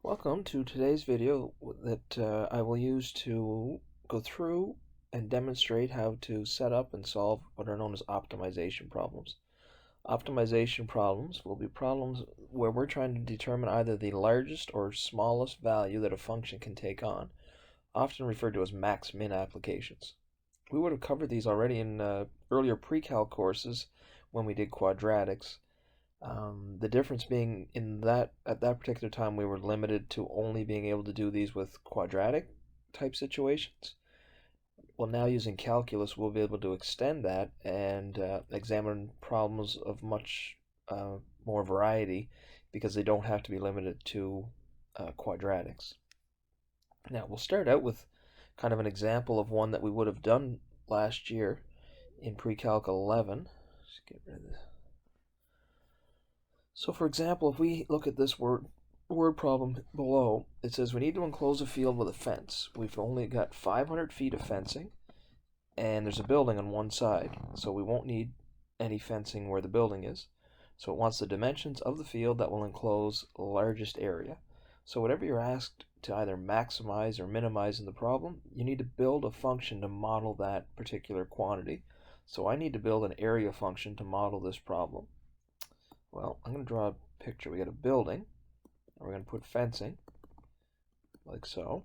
Welcome to today's video that I will use to go through and demonstrate how to set up and solve what are known as optimization problems. Optimization problems will be problems where we're trying to determine either the largest or smallest value that a function can take on, often referred to as max-min applications. We would have covered these already in earlier pre-calc courses when we did quadratics. The difference being at that particular time we were limited to only being able to do these with quadratic type situations. Well, now using calculus we'll be able to extend that and examine problems of much more variety because they don't have to be limited to quadratics. Now we'll start out with kind of an example of one that we would have done last year in pre-calc 11. Just get rid of this. So for example, if we look at this word problem below, it says we need to enclose a field with a fence. We've only got 500 feet of fencing, and there's a building on one side, so we won't need any fencing where the building is. So it wants the dimensions of the field that will enclose the largest area. So whatever you're asked to either maximize or minimize in the problem, you need to build a function to model that particular quantity. So I need to build an area function to model this problem. Well, I'm going to draw a picture. We got a building, and we're going to put fencing, like so.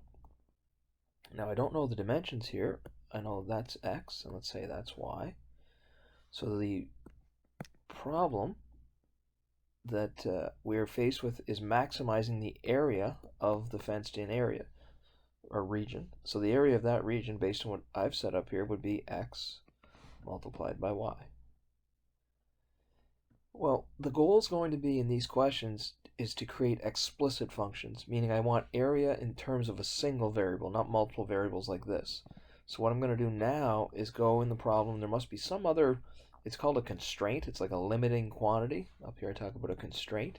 Now, I don't know the dimensions here. I know that's x, and let's say that's y. So the problem that we're faced with is maximizing the area of the fenced-in area, or region. So the area of that region, based on what I've set up here, would be x multiplied by y. Well, the goal is going to be in these questions is to create explicit functions, meaning I want area in terms of a single variable, not multiple variables like this. So what I'm going to do now is go in the problem. There must be some other, it's called a constraint. It's like a limiting quantity. Up here I talk about a constraint.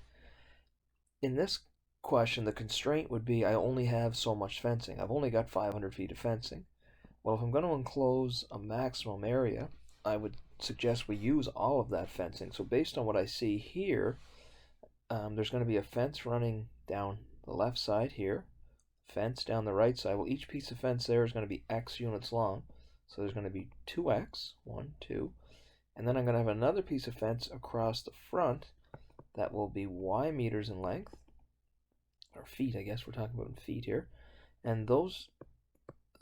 In this question, the constraint would be I only have so much fencing. I've only got 500 feet of fencing. Well, if I'm going to enclose a maximum area, I would suggest we use all of that fencing. So based on what I see here, there's going to be a fence running down the left side here, fence down the right side. Well, each piece of fence there is going to be x units long. So there's going to be 2x, 1, 2. And then I'm going to have another piece of fence across the front that will be y meters in length, or feet, I guess we're talking about in feet here. And those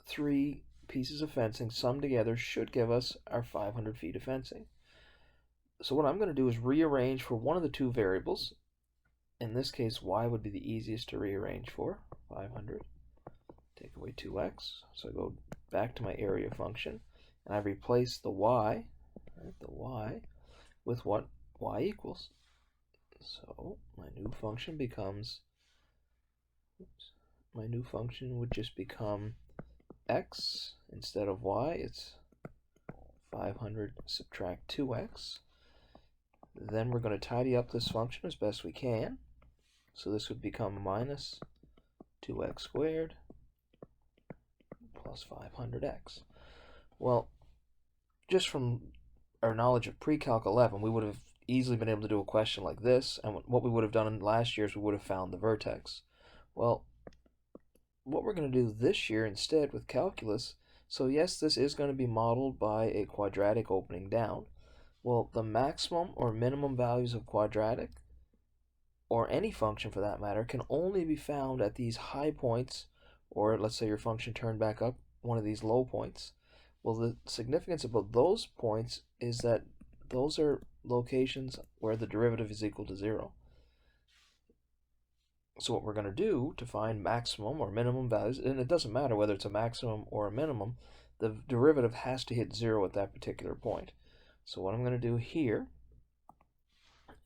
three pieces of fencing summed together should give us our 500 feet of fencing. So what I'm going to do is rearrange for one of the two variables. In this case, y would be the easiest to rearrange for, 500. Take away 2x. So I go back to my area function, and I replace the y, with what y equals. So my new function becomes, my new function would just become x instead of y. It's 500 subtract 2x. Then we're going to tidy up this function as best we can. So this would become minus 2x squared plus 500x. Well, just from our knowledge of pre-calc 11, we would have easily been able to do a question like this, and what we would have done in last year is we would have found the vertex. Well, what we're going to do this year instead with calculus, so yes, this is going to be modeled by a quadratic opening down. Well, the maximum or minimum values of quadratic, or any function for that matter, can only be found at these high points, or let's say your function turned back up one of these low points. Well, the significance about those points is that those are locations where the derivative is equal to 0. So what we're going to do to find maximum or minimum values, and it doesn't matter whether it's a maximum or a minimum, the derivative has to hit 0 at that particular point. So what I'm going to do here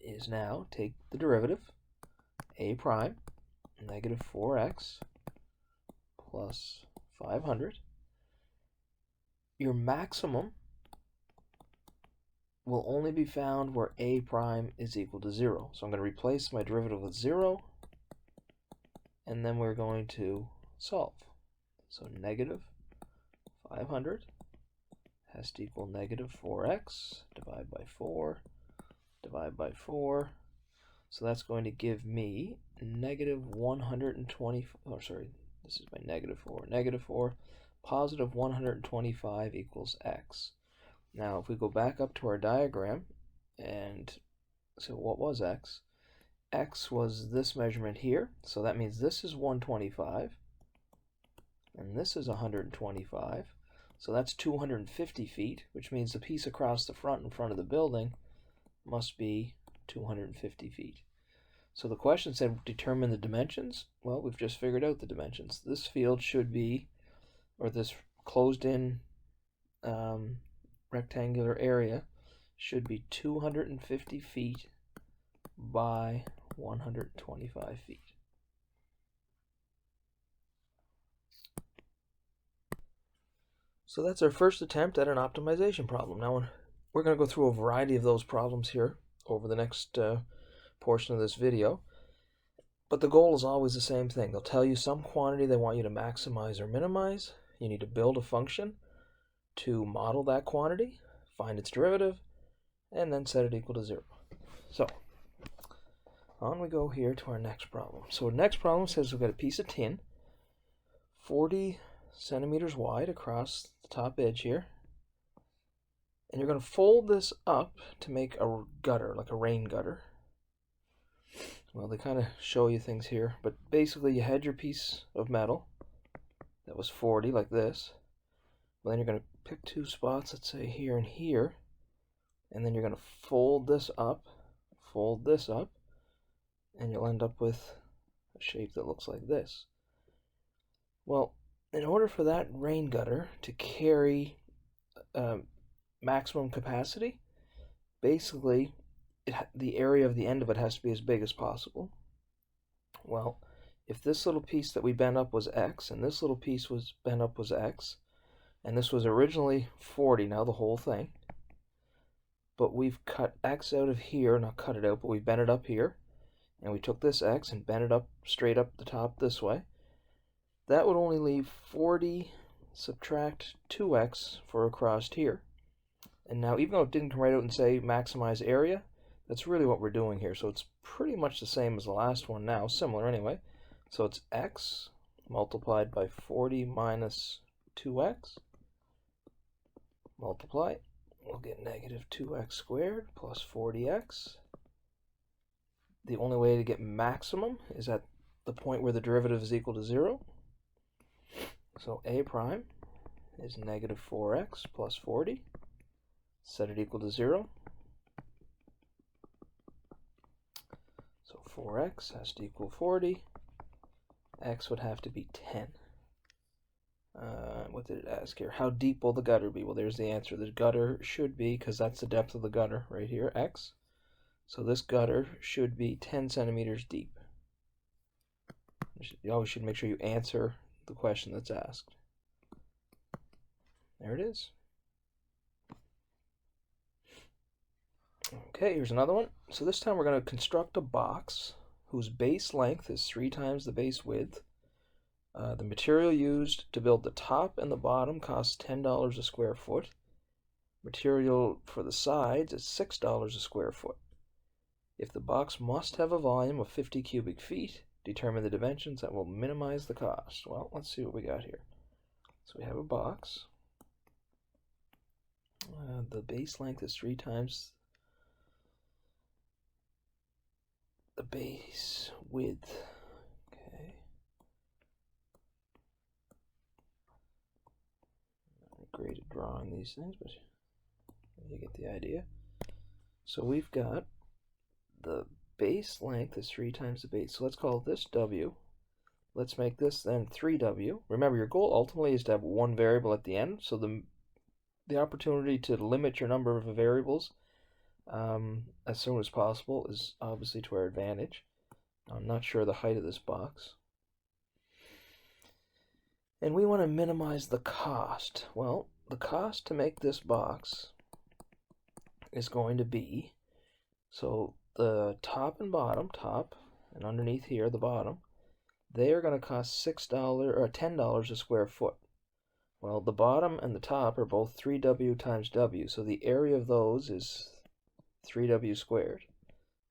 is now take the derivative, a prime, negative 4x plus 500. Your maximum will only be found where a prime is equal to 0. So I'm going to replace my derivative with 0, and then we're going to solve. So negative 500 has to equal negative 4x, divide by 4, divide by 4. So that's going to give me negative 120, oh sorry, this is my negative 4. Negative 4, positive 125 equals x. Now if we go back up to our diagram, and so what was x? X was this measurement here, so that means this is 125, and this is 125, so that's 250 feet, which means the piece across the front in front of the building must be 250 feet. So the question said determine the dimensions. Well, we've just figured out the dimensions. This field should be, or this closed-in rectangular area should be 250 feet by 125 feet. So that's our first attempt at an optimization problem. Now we're going to go through a variety of those problems here over the next portion of this video. But the goal is always the same thing. They'll tell you some quantity they want you to maximize or minimize. You need to build a function to model that quantity, find its derivative, and then set it equal to 0. So on we go here to our next problem. So the next problem says we've got a piece of tin 40 centimeters wide across the top edge here, and you're going to fold this up to make a gutter, like a rain gutter. Well, they kind of show you things here, but basically you had your piece of metal that was 40 like this. Well, then you're going to pick two spots, let's say here and here, and then you're going to fold this up, and you'll end up with a shape that looks like this. Well, in order for that rain gutter to carry maximum capacity, basically the area of the end of it has to be as big as possible. Well, if this little piece that we bent up was x, and this little piece was bent up was x, and this was originally 40, now the whole thing, but we've cut x out of here, not cut it out, but we bent it up here, and we took this x and bent it up straight up the top this way, that would only leave 40 subtract 2x for across here. And now, even though it didn't come right out and say maximize area, that's really what we're doing here. So it's pretty much the same as the last one now, similar anyway. So it's x multiplied by 40 minus 2x. Multiply. We'll get negative 2x squared plus 40x. The only way to get maximum is at the point where the derivative is equal to 0. So a prime is negative 4x plus 40. Set it equal to 0. So 4x has to equal 40. X would have to be 10. What did it ask here? How deep will the gutter be? Well, there's the answer. The gutter should be, because that's the depth of the gutter right here, x. So this gutter should be 10 centimeters deep. You always should make sure you answer the question that's asked. There it is. Okay, here's another one. So this time we're going to construct a box whose base length is 3 times the base width. The material used to build the top and the bottom costs $10 a square foot. Material for the sides is $6 a square foot. If the box must have a volume of 50 cubic feet, determine the dimensions that will minimize the cost. Well, let's see what we got here. So we have a box. The base length is 3 times the base width. Okay. Not great at drawing these things, but you get the idea. So we've got the base length is 3 times the base. So let's call this W. Let's make this then 3W. Remember, your goal ultimately is to have one variable at the end. So the opportunity to limit your number of variables as soon as possible is obviously to our advantage. I'm not sure the height of this box. And we want to minimize the cost. Well, the cost to make this box is going to be, so the top and bottom, top and underneath here, the bottom, they are going to cost $6 or $10 a square foot. Well, the bottom and the top are both 3W times W, so the area of those is 3W squared,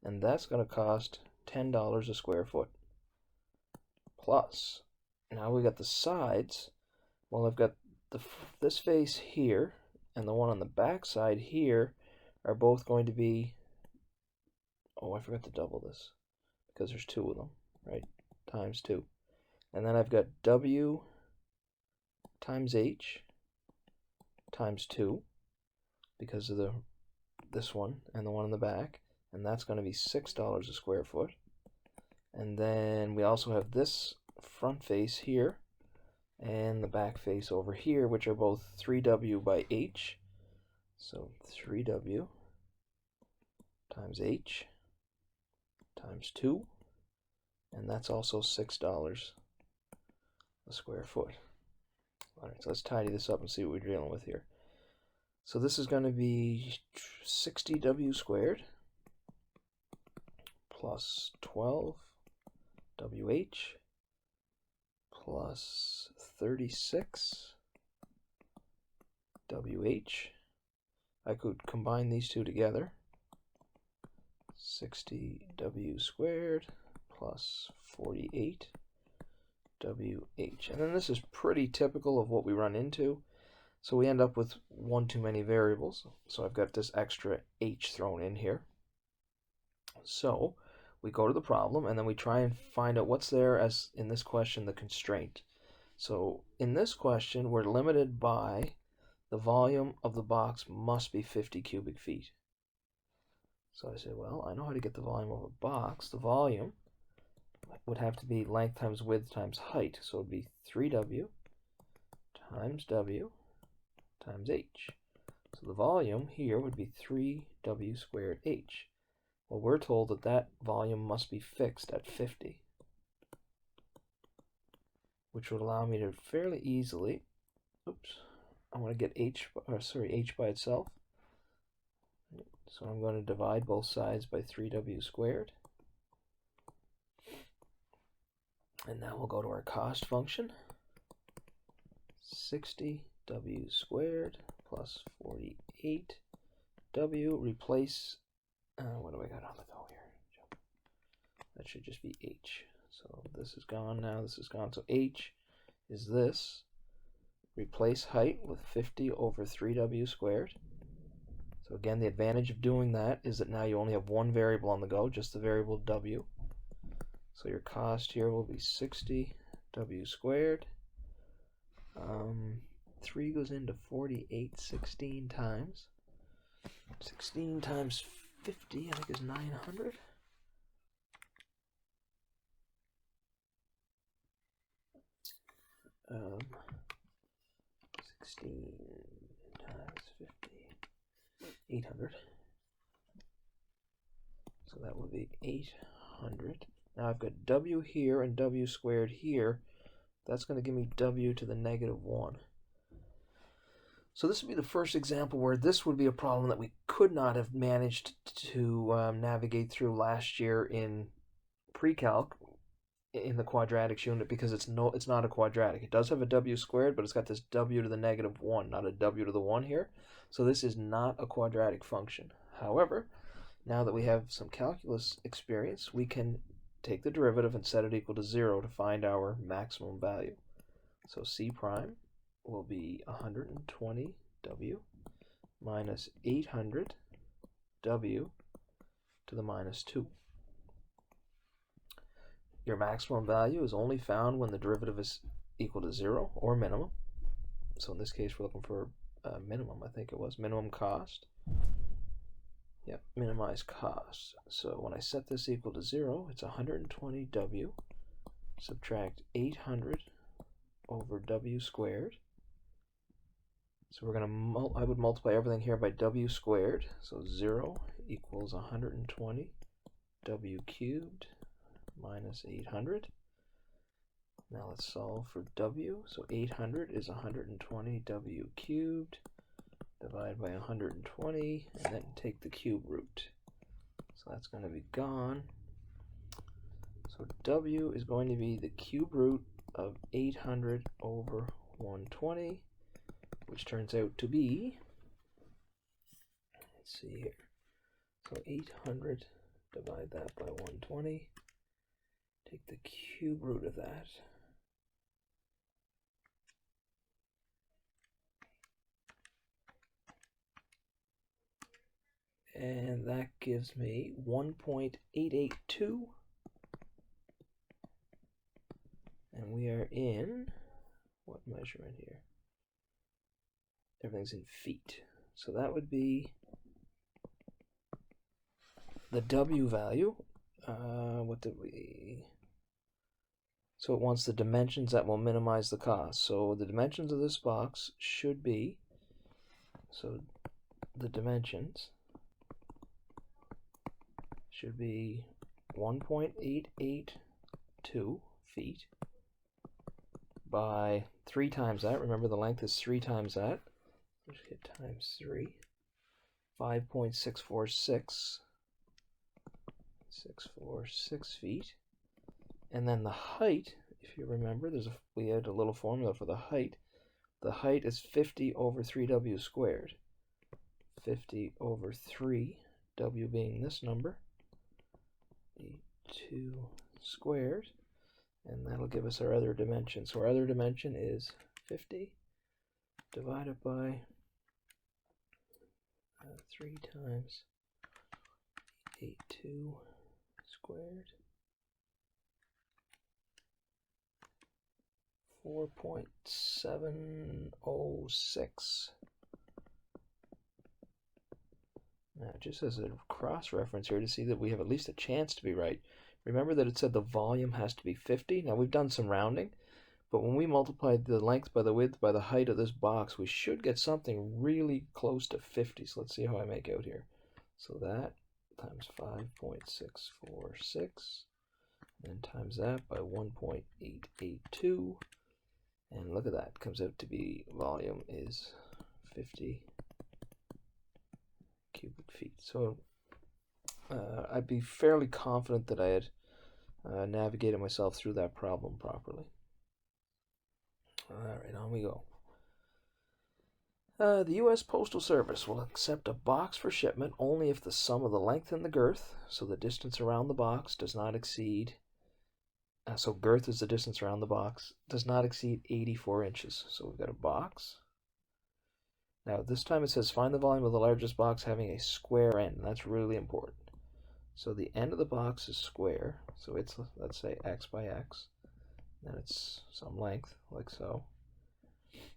and that's going to cost $10 a square foot. Plus, now we got the sides. Well, I've got this face here and the one on the back side here are both going to be, oh, I forgot to double this because there's two of them, right? Times 2. And then I've got W times H times 2 because of this one and the one in the back, and that's going to be $6 a square foot. And then we also have this front face here and the back face over here, which are both 3W by H. So 3W times H times 2, and that's also $6 a square foot. All right, so let's tidy this up and see what we're dealing with here. So this is going to be 60W squared plus 12WH plus 36WH. I could combine these two together. 60W squared plus 48WH. And then this is pretty typical of what we run into. So we end up with one too many variables. So I've got this extra H thrown in here. So we go to the problem and then we try and find out what's there as in this question, the constraint. So in this question, we're limited by the volume of the box must be 50 cubic feet. So I say, well, I know how to get the volume of a box. The volume would have to be length times width times height. So it would be 3W times W times H. So the volume here would be 3W squared H. Well, we're told that that volume must be fixed at 50, which would allow me to fairly easily, I want to get H by itself. So I'm going to divide both sides by 3W squared. And now we'll go to our cost function. 60W squared plus 48W. Replace, what do I got on the go here? That should just be H. So this is gone now, this is gone. So H is this. Replace height with 50 over 3W squared. So again, the advantage of doing that is that now you only have one variable on the go, just the variable W. So your cost here will be 60W squared. 3 goes into 48 16 times. 16 times 50, I think, is 900. Um, 16 times 50, 800. So that would be 800. Now I've got W here and W squared here. That's going to give me W to the -1. So this would be the first example where this would be a problem that we could not have managed to navigate through last year in pre-calc in the quadratics unit, because it's not a quadratic. It does have a W squared, but it's got this W to the -1, not a W to the 1 here. So this is not a quadratic function. However, now that we have some calculus experience, we can take the derivative and set it equal to 0 to find our maximum value. So C prime will be 120W minus 800W to the -2. Your maximum value is only found when the derivative is equal to 0 or minimum. So in this case, we're looking for minimum, I think it was, minimum cost. Yep, minimize cost. So when I set this equal to 0, it's 120W, subtract 800 over W squared. So we're going to, I would multiply everything here by W squared. So 0 equals 120W cubed minus 800. Now let's solve for W. So 800 is 120W cubed. Divide by 120, and then take the cube root. So that's going to be gone. So W is going to be the cube root of 800 over 120, which turns out to be, let's see here, so 800 divide that by 120, take the cube root of that. And that gives me 1.882. And we are in, what measurement here? Everything's in feet. So that would be the W value. What did we... So it wants the dimensions that will minimize the cost. So the dimensions of this box should be, so the dimensions should be 1.882 feet by 3 times that. Remember, the length is 3 times that. Let's get times 3. 5.646. 646 feet. And then the height, if you remember, we had a little formula for the height. The height is 50 over 3w squared. 50 over 3, w being this number, 82 squared, and that'll give us our other dimension. So our other dimension is 50 divided by 3 times 82 squared, 4.706. Now, just as a cross-reference here to see that we have at least a chance to be right, remember that it said the volume has to be 50. Now, we've done some rounding, but when we multiplied the length by the width by the height of this box, we should get something really close to 50. So let's see how I make out here. So that times 5.646, and times that by 1.882, and look at that, comes out to be volume is 50 cubic feet. So I'd be fairly confident that I had navigated myself through that problem properly. Alright, on we go. The U.S. Postal Service will accept a box for shipment only if the sum of the length and the girth, so the distance around the box, does not exceed, so girth is the distance around the box, does not exceed 84 inches. So we've got a box. Now this time it says find the volume of the largest box having a square end, and that's really important. So the end of the box is square, so it's, let's say, x by x, then it's some length, like so.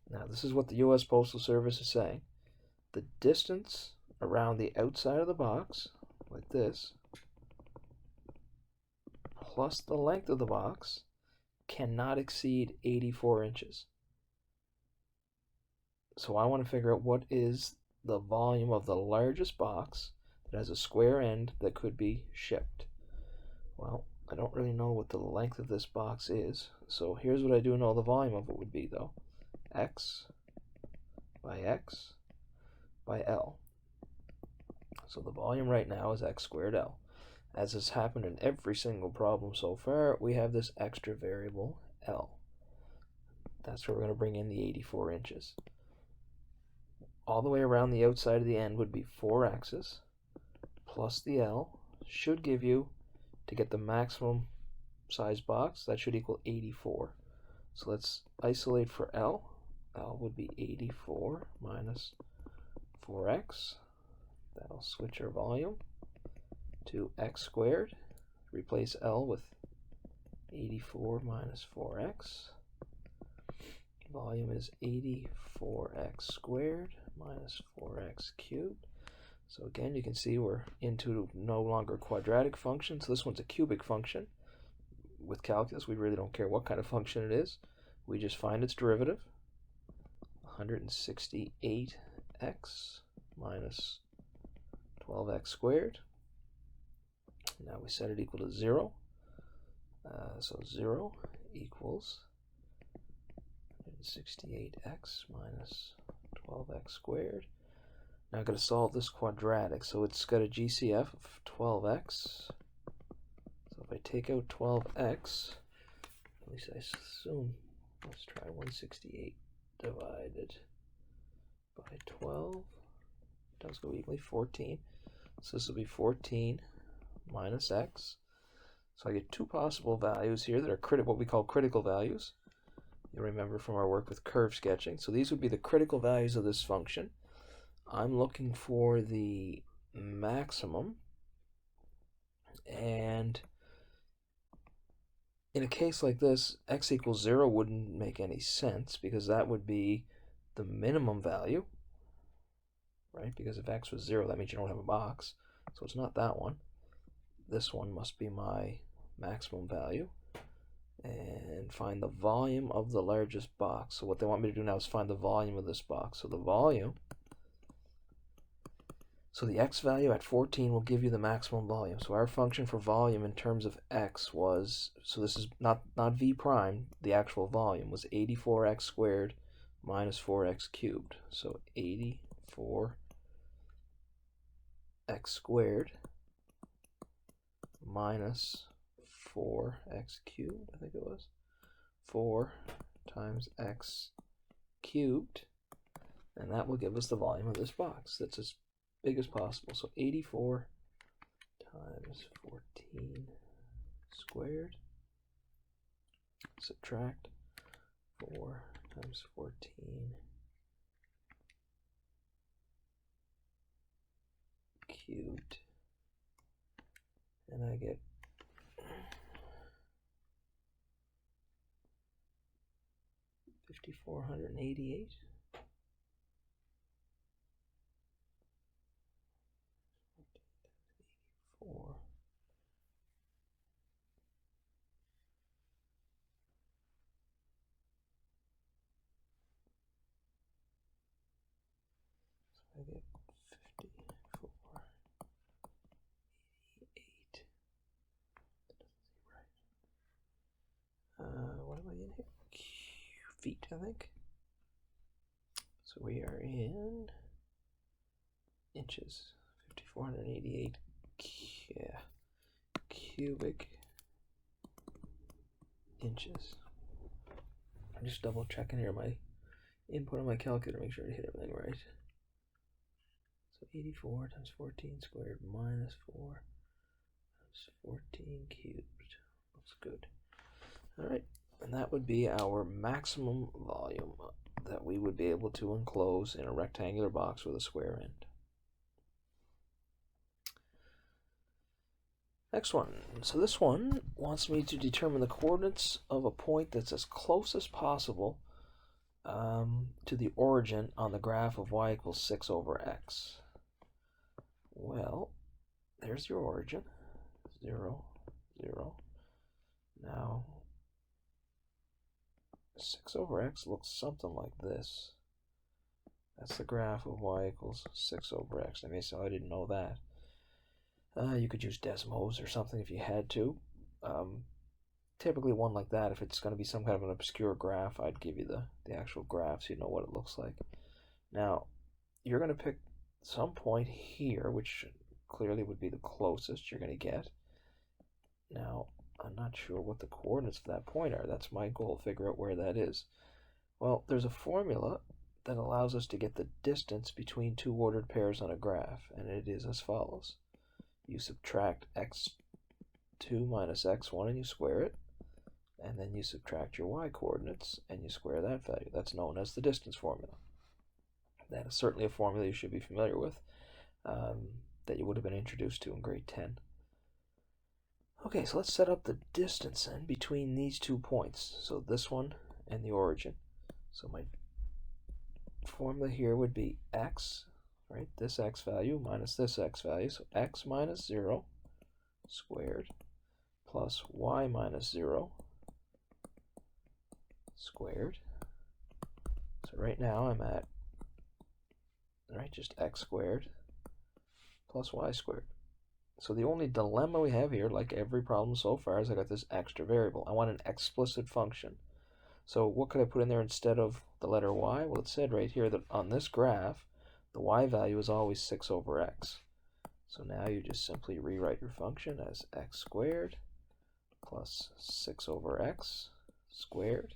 Now this is what the U.S. Postal Service is saying. The distance around the outside of the box, like this, plus the length of the box cannot exceed 84 inches. So I want to figure out what is the volume of the largest box that has a square end that could be shipped. Well, I don't really know what the length of this box is, so here's what I do know the volume of it would be, though. X by L. So the volume right now is x squared L. As has happened in every single problem so far, we have this extra variable L. That's where we're going to bring in the 84 inches. All the way around the outside of the end would be 4x's plus the L should give you, to get the maximum size box, that should equal 84. So let's isolate for L. L would be 84 minus 4x. That'll switch our volume to x squared. Replace L with 84 minus 4x. Volume is 84x squared minus 4x cubed. So again, you can see we're into no longer quadratic functions. This one's a cubic function. With calculus, we really don't care what kind of function it is. We just find its derivative. 168x minus 12x squared. Now we set it equal to 0. So 0 equals 168x minus 12x squared. Now I've got to solve this quadratic, so it's got a GCF of 12x. So if I take out 12x, at least I assume, let's try 168 divided by 12. It does go equally 14. So this will be 14 minus x. So I get two possible values here that are what we call critical values. You remember from our work with curve sketching. So these would be the critical values of this function. I'm looking for the maximum, and in a case like this, x equals 0 wouldn't make any sense because that would be the minimum value, right? Because if x was 0, that means you don't have a box. So it's not that one. This one must be my maximum value. And find the volume of the largest box. So what they want me to do now is find the volume of this box. So the volume, so the x value at 14 will give you the maximum volume. So our function for volume in terms of x was, so this is not v prime, the actual volume was 84x squared minus 4x cubed. So 84x squared minus 4x cubed, I think it was. 4 times x cubed, and that will give us the volume of this box. That's as big as possible. So 84 times 14 squared, subtract 4 times 14 cubed, and I get 5,488. So I get 5,488. What am I in here? Feet, I think. So we are in inches. 5,488 cubic inches. I'm just double checking here my input on my calculator, make sure I hit everything right. So 84 times 14 squared minus 4 times 14 cubed. Looks good. Alright, and that would be our maximum volume that we would be able to enclose in a rectangular box with a square end. Next one. So this one wants me to determine the coordinates of a point that's as close as possible to the origin on the graph of y equals 6 over x. Well, there's your origin. 0, 0. Now, 6 over x looks something like this. That's the graph of y equals 6 over x. I may say, I didn't know that. You could use Desmos or something if you had to. Typically one like that, if it's going to be some kind of an obscure graph, I'd give you the actual graph so you know what it looks like. Now, you're going to pick some point here, which clearly would be the closest you're going to get. Now, I'm not sure what the coordinates of that point are. That's my goal, figure out where that is. Well, there's a formula that allows us to get the distance between two ordered pairs on a graph, and it is as follows. You subtract x2 minus x1 and you square it, and then you subtract your y coordinates and you square that value. That's known as the distance formula. That is certainly a formula you should be familiar with, that you would have been introduced to in grade 10. Okay, so let's set up the distance then between these 2 points. So this one and the origin. So my formula here would be x, right? This x value minus this x value. So x minus 0 squared plus y minus 0 squared. So right now I'm at, right, just x squared plus y squared. So the only dilemma we have here, like every problem so far, is I got this extra variable. I want an explicit function. So what could I put in there instead of the letter y? Well, it said right here that on this graph, the y value is always 6 over x. So now you just simply rewrite your function as x squared plus 6 over x squared.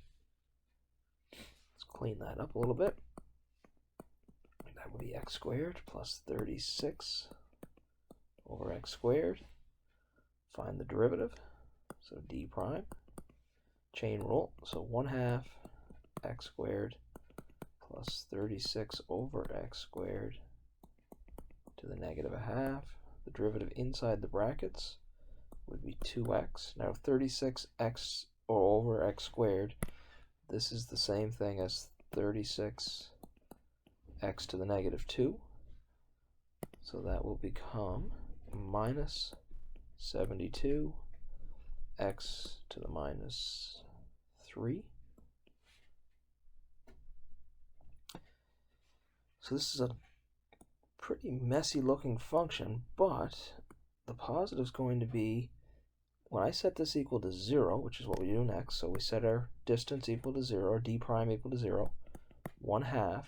Let's clean that up a little bit. That would be x squared plus 36 over x squared find the derivative. So d prime, chain rule, so 1/2 x squared plus 36 over x squared to the negative 1/2. The derivative inside the brackets would be 2x. Now 36x or over x squared, this is the same thing as 36x to the negative 2. So that will become minus 72 x to the minus 3. So this is a pretty messy looking function, but the positive is going to be, when I set this equal to 0, which is what we do next, so we set our distance equal to 0, or d prime equal to 0, 1/2.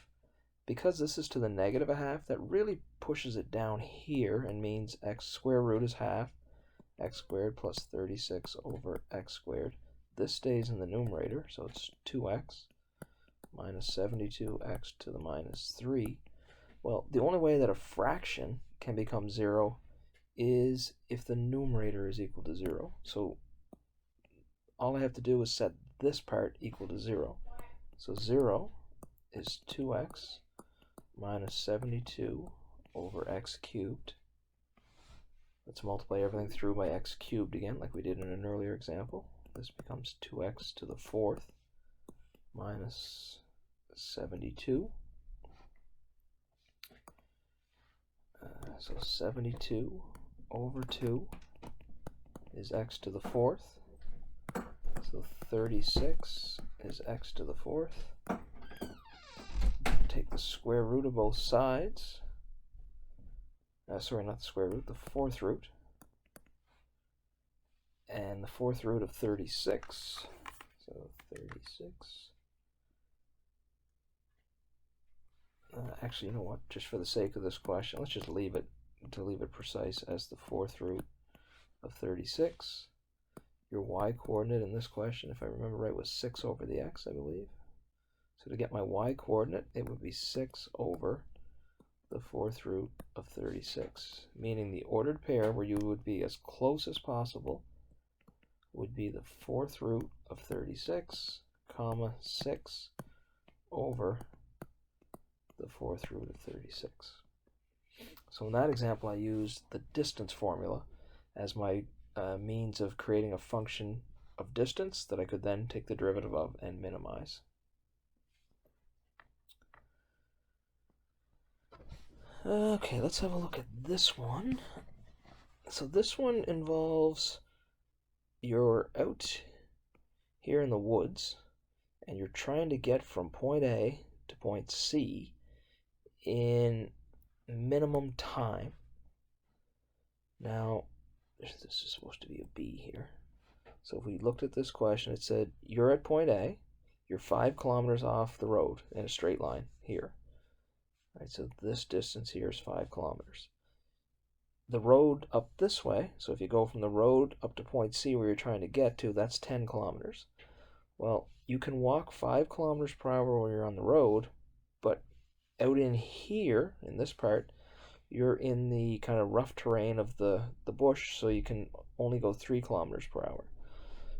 Because this is to the negative 1/2, that really pushes it down here and means x square root is 1/2, x squared plus 36 over x squared. This stays in the numerator, so it's 2x minus 72x to the minus 3. Well, the only way that a fraction can become 0 is if the numerator is equal to 0. So all I have to do is set this part equal to 0. So 0 is 2x minus 72 over x cubed. Let's multiply everything through by x cubed again, like we did in an earlier example. This becomes 2x to the 4th minus 72. So 72 over 2 is x to the 4th. So 36 is x to the 4th. Take the square root of both sides. Sorry, not the square root, the 4th root. And the 4th root of 36. So 36. Actually, you know what? Just for the sake of this question, let's just leave it precise as the 4th root of 36. Your y coordinate in this question, if I remember right, was 6 over the x, I believe. So to get my y coordinate, it would be 6 over the 4th root of 36, meaning the ordered pair where you would be as close as possible would be the 4th root of 36, comma 6 over the 4th root of 36. So in that example, I used the distance formula as my means of creating a function of distance that I could then take the derivative of and minimize. Okay, let's have a look at this one. So this one involves you're out here in the woods and you're trying to get from point A to point C in minimum time. Now, this is supposed to be a B here. So if we looked at this question, it said you're at point A, you're 5 kilometers off the road in a straight line here. Right, so this distance here is 5 kilometers. The road up this way, so if you go from the road up to point C where you're trying to get to, that's 10 kilometers. Well, you can walk 5 kilometers per hour when you're on the road, but out in here, in this part, you're in the kind of rough terrain of the bush, so you can only go 3 kilometers per hour.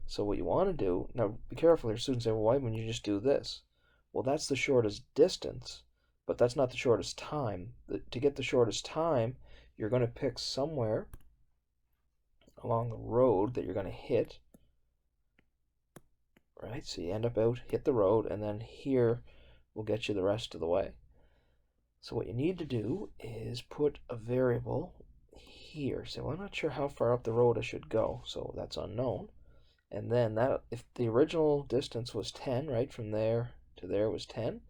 So what you want to do, now be careful here, students say, well, why wouldn't you just do this? Well, that's the shortest distance, but that's not the shortest time. To get the shortest time, you're going to pick somewhere along the road that you're going to hit, right? So you end up out, hit the road, and then here will get you the rest of the way. So what you need to do is put a variable here. So I'm not sure how far up the road I should go, so that's unknown. And then that, if the original distance was 10, right, from there to there was 10,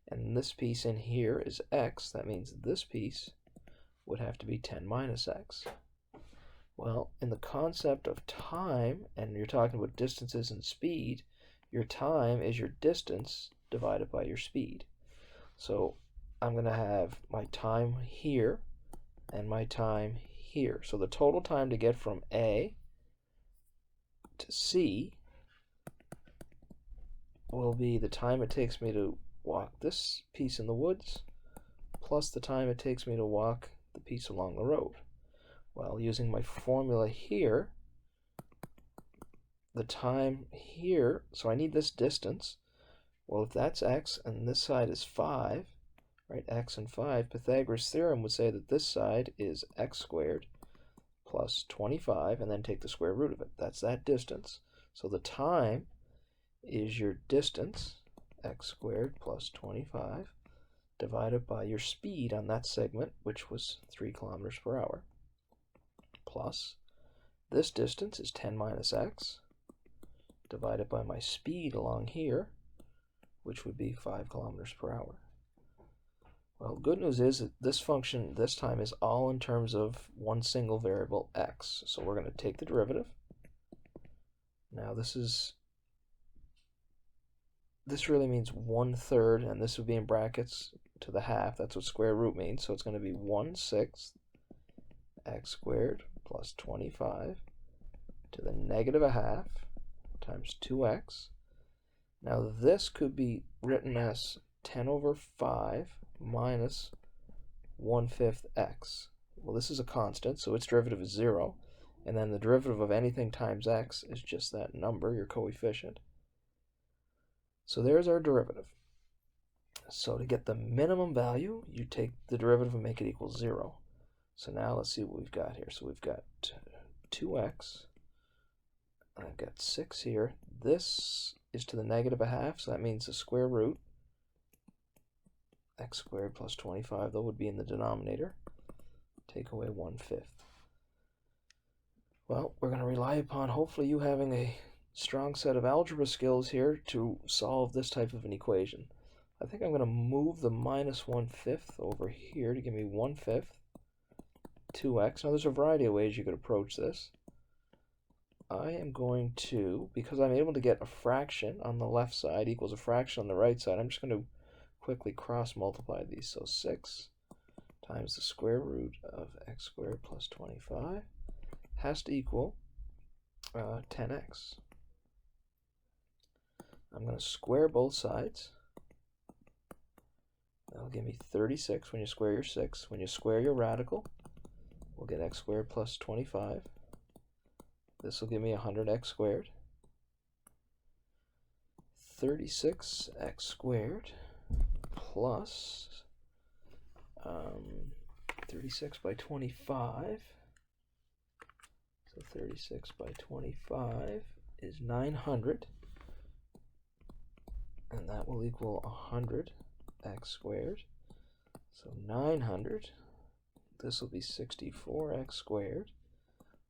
and this piece in here is x, that means this piece would have to be 10 minus x. Well, in the concept of time, and you're talking about distances and speed, your time is your distance divided by your speed. So I'm going to have my time here and my time here. So the total time to get from A to C will be the time it takes me to walk this piece in the woods plus the time it takes me to walk the piece along the road. Well, using my formula here, the time here, so I need this distance. Well, if that's x and this side is 5, right, x and 5, Pythagoras' theorem would say that this side is x squared plus 25, and then take the square root of it. That's that distance. So the time is your distance, x squared plus 25, divided by your speed on that segment, which was 3 kilometers per hour, plus this distance is 10 minus x, divided by my speed along here, which would be 5 kilometers per hour. Well, good news is that this function this time is all in terms of one single variable, x. So we're going to take the derivative. Now this really means 1/3, and this would be in brackets to the half. That's what square root means. So it's going to be 1/6 x squared plus 25 to the negative a half times 2x. Now this could be written as 10 over 5 minus 1/5 x. Well, this is a constant, so its derivative is 0. And then the derivative of anything times x is just that number, your coefficient. So there's our derivative. So to get the minimum value, you take the derivative and make it equal 0. So now let's see what we've got here. So we've got 2x. I've got 6 here. This is to the negative a half, so that means the square root. X squared plus 25, though, would be in the denominator. Take away 1/5. Well, we're going to rely upon hopefully you having a strong set of algebra skills here to solve this type of an equation. I think I'm going to move the minus 1/5 over here to give me 1/5 2x. Now there's a variety of ways you could approach this. I am going to, because I'm able to get a fraction on the left side equals a fraction on the right side, I'm just going to quickly cross multiply these. So 6 times the square root of x squared plus 25 has to equal 10x. I'm going to square both sides. That'll give me 36 when you square your 6. When you square your radical, we'll get x squared plus 25. This will give me 100x squared. 36x squared plus 36 by 25. So 36 by 25 is 900. And that will equal 100x squared. So 900. This will be 64x squared.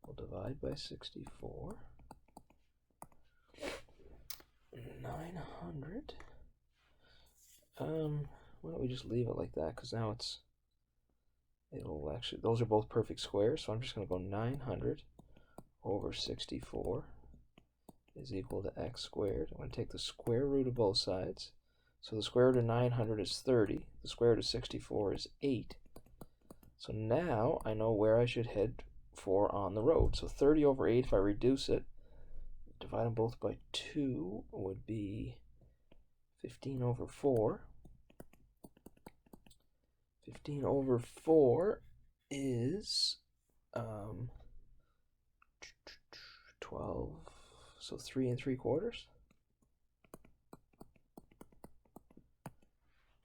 We'll divide by 64. 900. Why don't we just leave it like that? Because now it'll actually, those are both perfect squares. So I'm just going to go 900 over 64 is equal to x squared. I'm going to take the square root of both sides. So the square root of 900 is 30. The square root of 64 is 8. So now I know where I should head for on the road. So 30 over 8, if I reduce it, divide them both by 2, would be 15 over 4. 15 over 4 is 12, so 3 3/4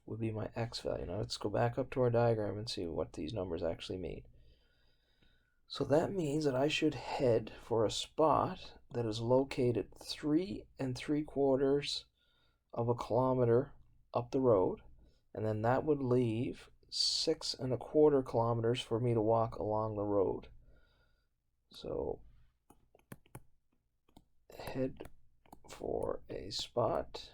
would be my x value. Now let's go back up to our diagram and see what these numbers actually mean. So that means that I should head for a spot that is located 3 3/4 of a kilometer up the road, and then that would leave 6 1/4 kilometers for me to walk along the road. So head for a spot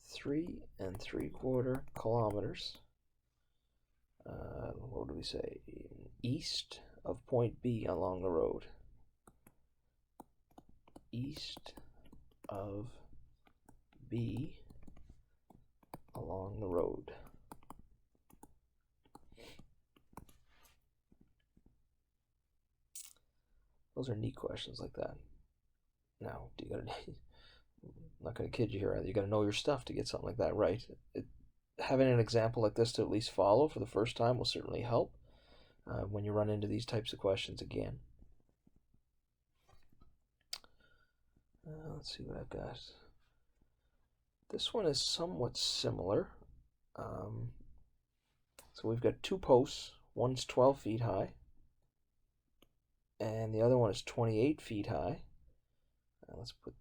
3 3/4 kilometers. What do we say? East of point B along the road. East of B along the road. Those are neat questions like that. Now, do you gotta? I'm not gonna kid you here. You gotta know your stuff to get something like that right. Having an example like this to at least follow for the first time will certainly help when you run into these types of questions again. let's see what I've got. This one is somewhat similar. So we've got two posts. One's 12 feet high, and the other one is 28 feet high. Let's put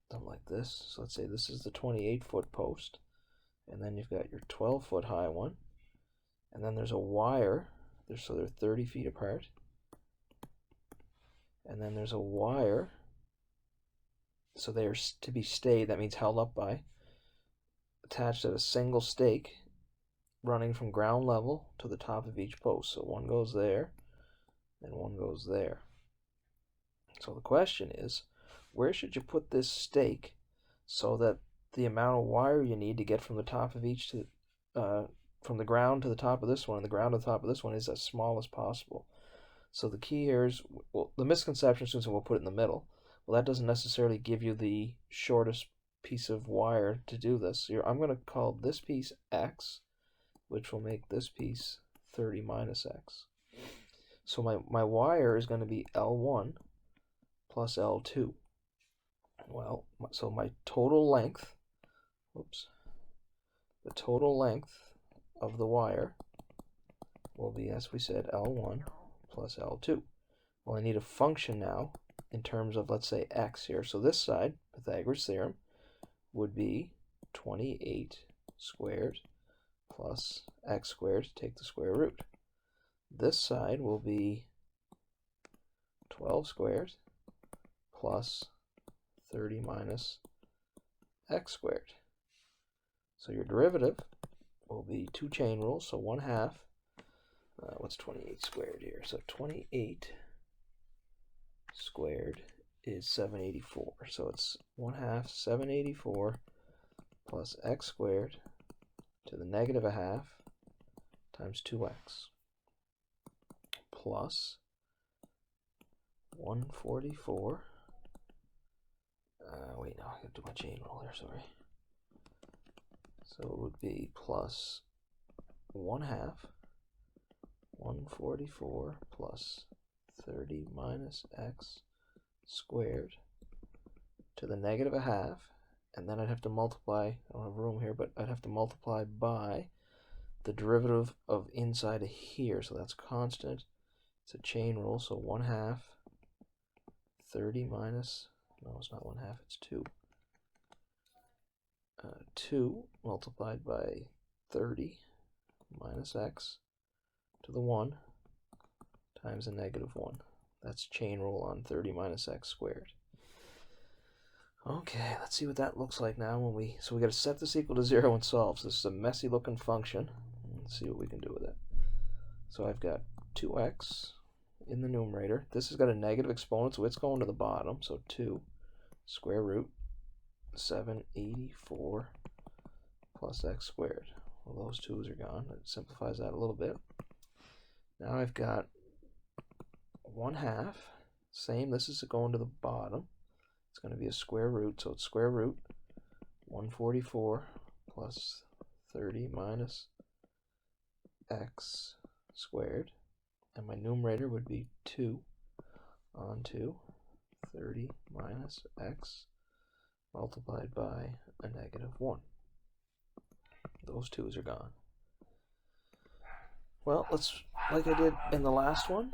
them like this. So let's say this is the 28-foot post, and then you've got your 12-foot high one, and then there's a wire. So they're 30 feet apart, and then there's a wire. So they are to be stayed. That means held up by, attached at a single stake, running from ground level to the top of each post. So one goes there, and one goes there. So the question is, where should you put this stake so that the amount of wire you need to get from the top of each to, from the ground to the top of this one and the ground to the top of this one is as small as possible. So the key here is, well, the misconception is we'll put it in the middle. Well, that doesn't necessarily give you the shortest piece of wire to do this. So I'm going to call this piece X, which will make this piece 30 minus X. So my wire is going to be L1 plus L2. Well, so my total length, the total length of the wire will be, as we said, L1 plus L2. Well, I need a function now in terms of, let's say, X here. So this side, Pythagoras theorem, would be 28 squared plus X squared, take the square root. This side will be 12 squared plus 30 minus X squared. So your derivative will be two chain rules, so 1/2. What's 28 squared here? So 28 squared is 784. So it's 1/2 784 plus X squared to the negative 1/2 times 2X plus 144. Wait, no, I have to do my chain rule there, sorry. So it would be plus 1/2 144 plus 30 minus X squared to the negative 1/2, and then I'd have to multiply, I don't have room here, but I'd have to multiply by the derivative of inside of here, so that's constant. It's a chain rule, so 1/2 30 minus, no, it's not 1/2, it's 2. 2 multiplied by 30 minus X to the 1 times a negative 1. That's chain rule on 30 minus X squared. Okay, let's see what that looks like now when so we got to set this equal to 0 and solve. So this is a messy looking function. Let's see what we can do with it. So I've got 2x in the numerator. This has got a negative exponent, so it's going to the bottom. So 2 square root 784 plus x squared. Well, those 2's are gone. It simplifies that a little bit. Now I've got 1/2. Same, this is going to the bottom. It's going to be a square root, so it's square root 144 plus 30 minus x squared. And my numerator would be 2 onto 30 minus x multiplied by a negative 1. Those 2's are gone. Well, let's, like I did in the last one,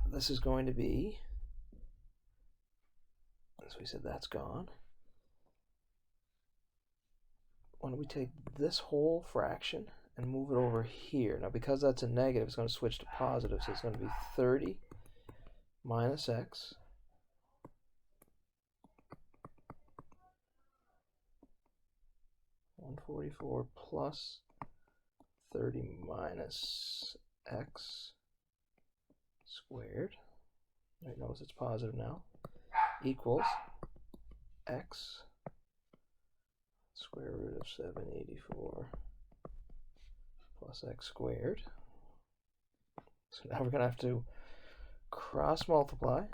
this is going to be, as we said, that's gone. Why don't we take this whole fraction and move it over here. Now, because that's a negative, it's going to switch to positive, so it's going to be 30 minus x (144) plus 30 minus x squared. Right, notice it's positive now. Equals x square root of 784 plus x squared. So now we're going to have to cross multiply.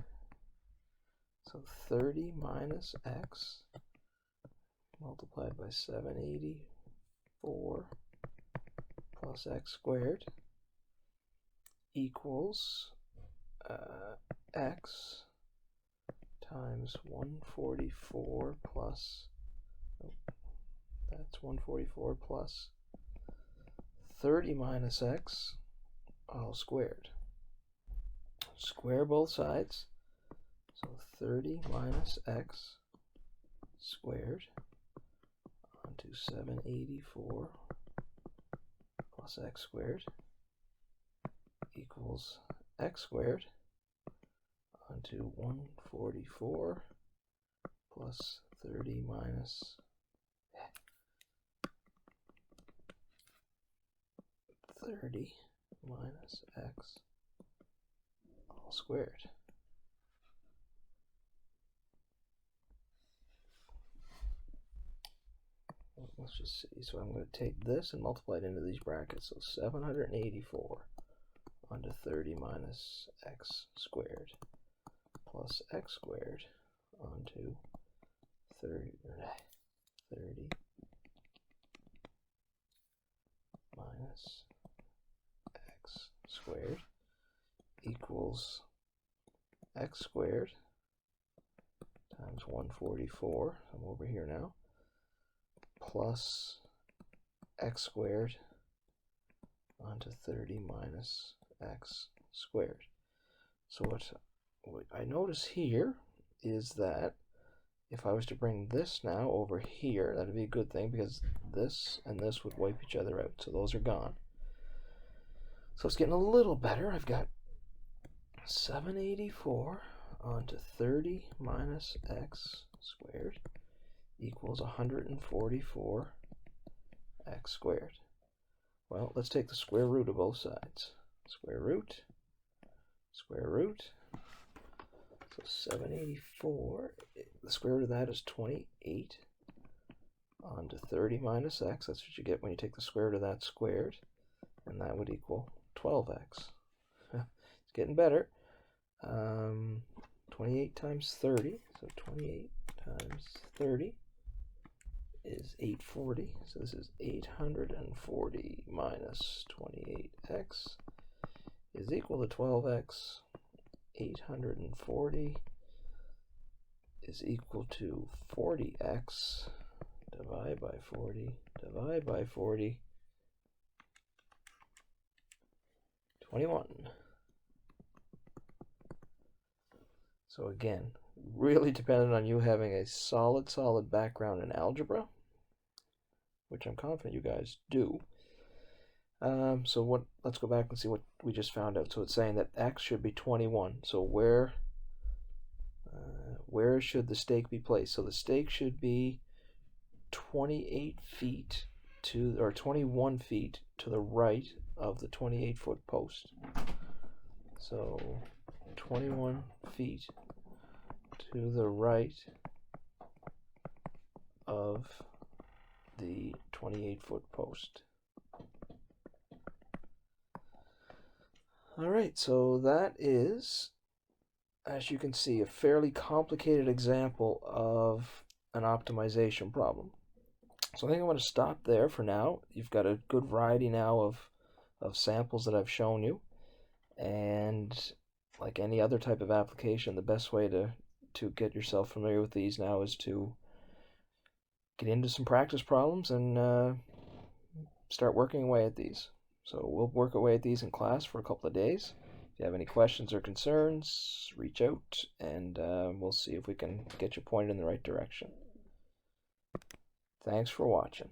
So 30 minus x multiplied by 784 plus x squared equals x times 144 plus, oh, that's 144 plus 30 minus x all squared. Square both sides, so 30 minus x squared onto 784 plus x squared equals x squared onto 144 plus 30 minus 30 minus x all squared. Let's just see. So I'm going to take this and multiply it into these brackets. So 784 onto 30 minus x squared plus x squared onto 30 minus x squared equals x squared times 144, I'm over here now, plus x squared onto 30 minus x squared. So what I notice here is that if I was to bring this now over here, that'd be a good thing because this and this would wipe each other out. So those are gone. So it's getting a little better. I've got 784 onto 30 minus x squared equals 144 x squared. Well, let's take the square root of both sides. Square root. So 784, the square root of that is 28 onto 30 minus x. That's what you get when you take the square root of that squared. And that would equal 12x. It's getting better. 28 times 30, so 28 times 30 is 840. So this is 840 minus 28x is equal to 12x. 840 is equal to 40x. Divide by 40, divide by 40, 21. So again, really dependent on you having a solid background in algebra, which I'm confident you guys do. So let's go back and see what we just found out. So it's saying that x should be 21. So where should the stake be placed? So the stake should be 28 feet to, or 21 feet to the right of the 28-foot post. So 21 feet to the right of the 28-foot post. Alright, so that is, as you can see, a fairly complicated example of an optimization problem. So I think I'm going to stop there for now. You've got a good variety now of samples that I've shown you. And like any other type of application, the best way to get yourself familiar with these now is to get into some practice problems and start working away at these. So we'll work away at these in class for a couple of days. If you have any questions or concerns, reach out and we'll see if we can get you pointed in the right direction. Thanks for watching.